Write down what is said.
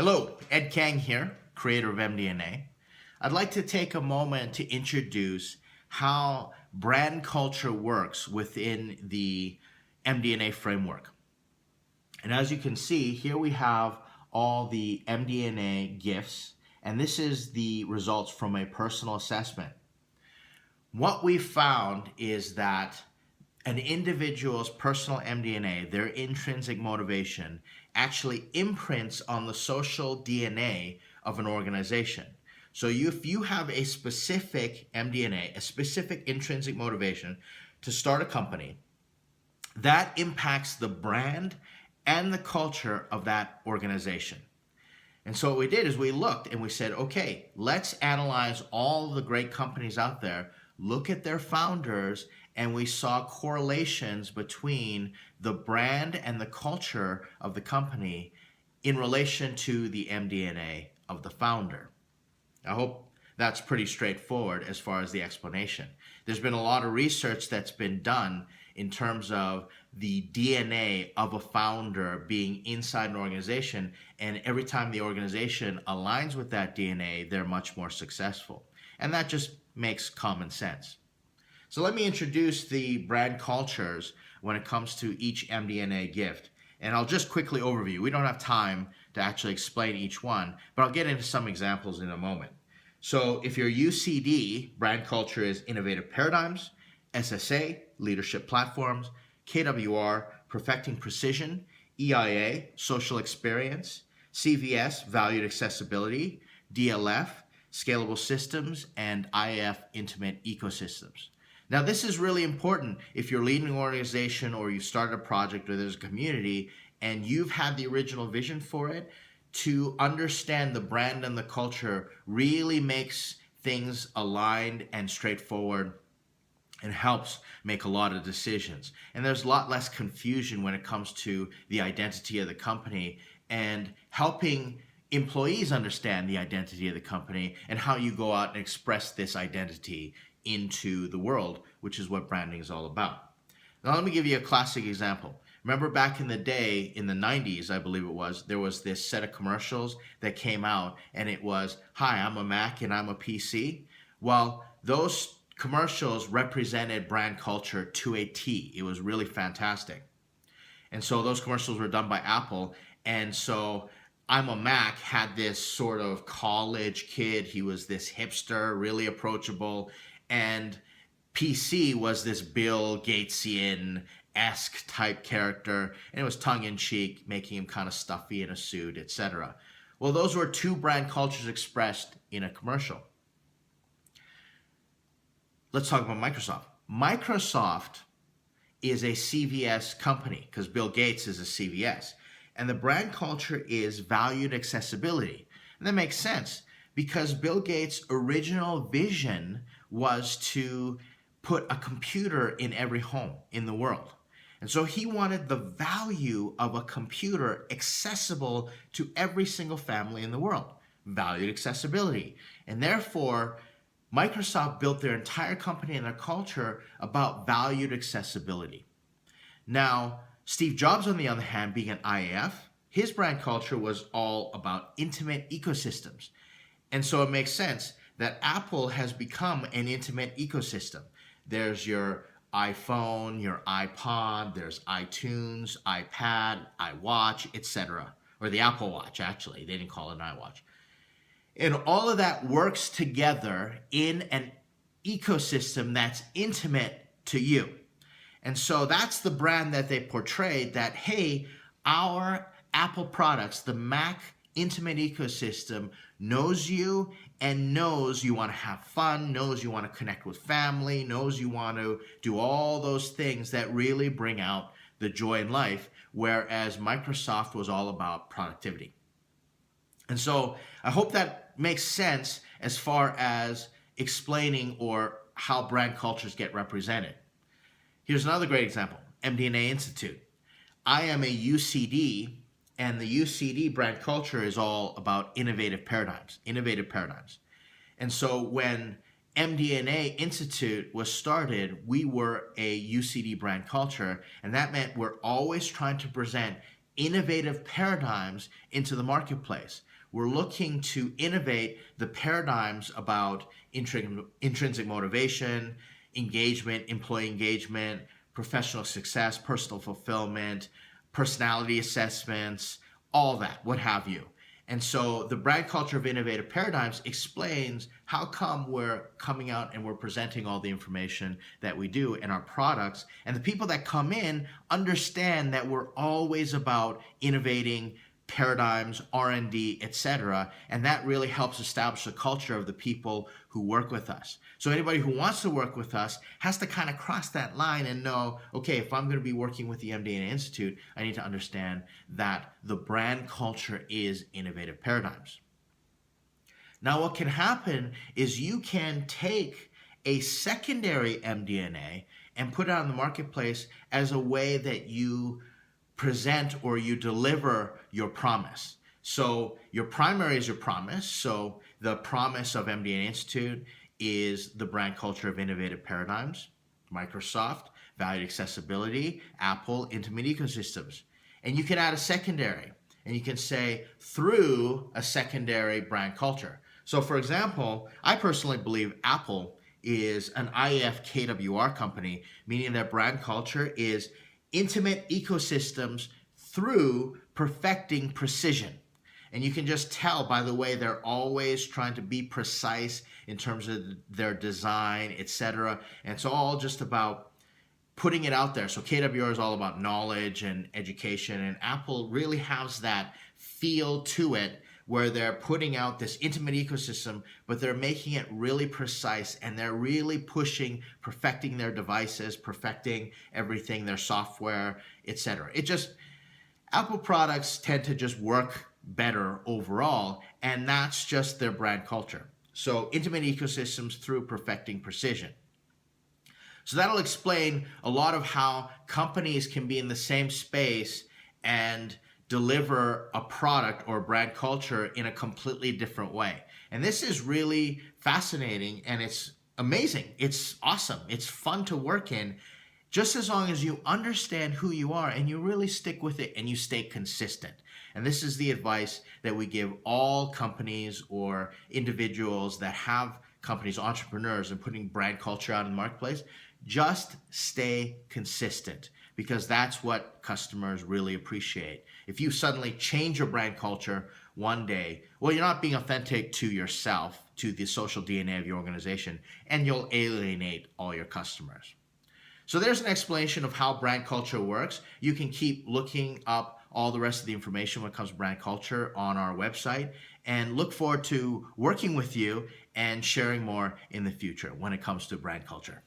Hello, Ed Kang here, creator of MDNA. I'd like to take a moment to introduce how brand culture works within the MDNA framework. And as you can see, here we have all the MDNA gifts, and this is the results from a personal assessment. What we found is that an individual's personal MDNA, their intrinsic motivation, actually imprints on the social DNA of an organization. So if you have a specific MDNA, a specific intrinsic motivation to start a company, that impacts the brand and the culture of that organization. And so what we did is we looked and we said, okay, let's analyze all the great companies out there, look at their founders, and we saw correlations between the brand and the culture of the company in relation to the MDNA of the founder. I hope that's pretty straightforward as far as the explanation. There's been a lot of research that's been done in terms of the DNA of a founder being inside an organization, and every time the organization aligns with that DNA, they're much more successful. And that just makes common sense. So let me introduce the brand cultures when it comes to each MDNA gift. And I'll just quickly overview. We don't have time to actually explain each one, but I'll get into some examples in a moment. So if your UCD brand culture is innovative paradigms, SSA, leadership platforms, KWR, perfecting precision, EIA, social experience, CVS, valued accessibility, DLF, scalable systems, and IF, intimate ecosystems. Now, this is really important if you're leading an organization or you started a project or there's a community and you've had the original vision for it. To understand the brand and the culture really makes things aligned and straightforward and helps make a lot of decisions. And there's a lot less confusion when it comes to the identity of the company and helping employees understand the identity of the company and how you go out and express this identity into the world, which is what branding is all about. Now, let me give you a classic example. Remember back in the day, in the 90s, I believe it was, there was this set of commercials that came out and it was, hi, I'm a Mac and I'm a PC. Well, those commercials represented brand culture to a T. It was really fantastic. And so those commercials were done by Apple. And so I'm a Mac had this sort of college kid. He was this hipster, really approachable. And PC was this Bill Gatesian-esque type character. And it was tongue-in-cheek, making him kind of stuffy in a suit, etc. Well, those were two brand cultures expressed in a commercial. Let's talk about Microsoft. Microsoft is a CVS company because Bill Gates is a CVS. And the brand culture is valued accessibility. And that makes sense because Bill Gates' original vision was to put a computer in every home in the world. And so he wanted the value of a computer accessible to every single family in the world. Valued accessibility. And therefore, Microsoft built their entire company and their culture about valued accessibility. Now, Steve Jobs, on the other hand, being an IAF, his brand culture was all about intimate ecosystems. And so it makes sense that Apple has become an intimate ecosystem. There's your iPhone, your iPod, there's iTunes, iPad, iWatch, etc. Or the Apple Watch, actually. They didn't call it an iWatch. And all of that works together in an ecosystem that's intimate to you. And so that's the brand that they portrayed, that, hey, our Apple products, the Mac intimate ecosystem, knows you and knows you want to have fun, knows you want to connect with family, knows you want to do all those things that really bring out the joy in life, whereas Microsoft was all about productivity. And so I hope that makes sense as far as explaining or how brand cultures get represented. Here's another great example, MDNA Institute. I am a UCD, and the UCD brand culture is all about innovative paradigms. And so when MDNA Institute was started, we were a UCD brand culture, and that meant we're always trying to present innovative paradigms into the marketplace. We're looking to innovate the paradigms about intrinsic motivation, engagement, employee engagement, professional success, personal fulfillment, personality assessments, all that, what have you. And so the brand culture of innovative paradigms explains how come we're coming out and we're presenting all the information that we do in our products. And the people that come in understand that we're always about innovating paradigms, R&D, etc. And that really helps establish the culture of the people who work with us. So anybody who wants to work with us has to kind of cross that line and know, okay, if I'm going to be working with the MDNA Institute, I need to understand that the brand culture is innovative paradigms. Now, what can happen is you can take a secondary MDNA and put it on the marketplace as a way that you present or you deliver your promise. So your primary is your promise. So the promise of MDNA Institute is the brand culture of innovative paradigms, Microsoft, valued accessibility, Apple, intimate ecosystems. And you can add a secondary, and you can say through a secondary brand culture. So for example, I personally believe Apple is an IAF KWR company, meaning their brand culture is intimate ecosystems through perfecting precision. And you can just tell by the way they're always trying to be precise in terms of their design, etc. And it's all just about putting it out there. So KWR is all about knowledge and education, and Apple really has that feel to it where they're putting out this intimate ecosystem, but they're making it really precise, and they're really pushing, perfecting their devices, perfecting everything, their software, etc. Apple products tend to just work better overall, and that's just their brand culture. So intimate ecosystems through perfecting precision. So that'll explain a lot of how companies can be in the same space and deliver a product or brand culture in a completely different way. And this is really fascinating, and it's amazing. It's awesome. It's fun to work in, just as long as you understand who you are and you really stick with it and you stay consistent. And this is the advice that we give all companies or individuals that have companies, entrepreneurs, and putting brand culture out in the marketplace. Just stay consistent, because that's what customers really appreciate. If you suddenly change your brand culture one day, well, you're not being authentic to yourself, to the social DNA of your organization, and you'll alienate all your customers. So there's an explanation of how brand culture works. You can keep looking up all the rest of the information when it comes to brand culture on our website, and look forward to working with you and sharing more in the future when it comes to brand culture.